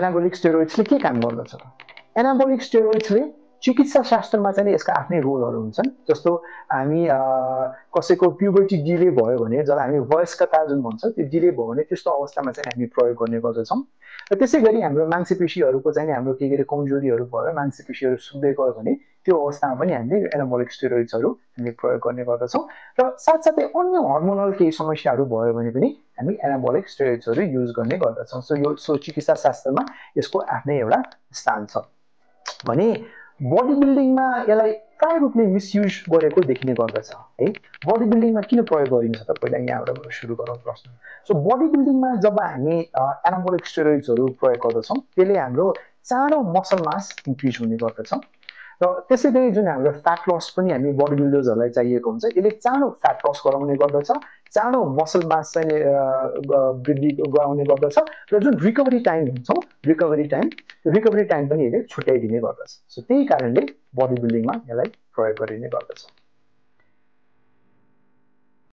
anabolic स्टेरोइड्सले के काम गर्दछ त एनाबोलिक स्टेरोइड्सले चिकित्सा शास्त्रमा चाहिँ यसका आफ्नै रोलहरू हुन्छन् जस्तो हामी कसैको प्युबर्टी डिले भयो भने जब हामी वयस्कता जुन भन्छ त्यो डिले भयो भने त्यस्तो अवस्थामा चाहिँ हामी प्रयोग गर्ने गर्दछौँ र त्यसै गरी हाम्रो मांसपेशीहरूको चाहिँ हाम्रो के के कमजोरीहरू भयो मांसपेशीहरू सुक्दै गयो भने त्यो अवस्थामा पनि हामीले एनाबोलिक स्टेरोइड्सहरू हामी प्रयोग गर्ने गर्दछौँ र साथसाथै अन्य हर्मोनल केही समस्याहरू भयो भने पनि हामी एनाबोलिक स्टेरोइड्सहरू युज गर्ने गर्दछौँ सो चिकित्सा शास्त्रमा यसको आफ्नै एउटा स्थान छ भने बडी बिल्डिङमा यसलाई प्राय रूपले मिसयुज गरेको देखिने गर्दछ है बडी बिल्डिङमा किन प्रयोग गरिन्छ त पहिला यहाँबाट सुरु गरौँ प्रश्न सो बडी बिल्डिङमा जब हामी एनाबोलिक स्टेरोइड्सहरू प्रयोग गर्दछौँ त्यसले हाम्रो चाँडो मसल मास इन्क्रिज हुने गर्दछ र त्यसै गरी जुन हाम्रो फ्याट लस पनि हामी बडी बिल्डर्सहरूलाई चाहिएको हुन्छ यसले चाँडो फ्याट लस गराउने गर्दछ चाँडो मसल मास चाहिँ वृद्धि गराउने गर्दछ र जुन रिकभरी टाइम हुन्छ रिकभरी टाइम पनि यसले छुट्याइदिने गर्दछ सो त्यही कारणले बडी बिल्डिङमा यसलाई प्रयोग गरिने गर्दछ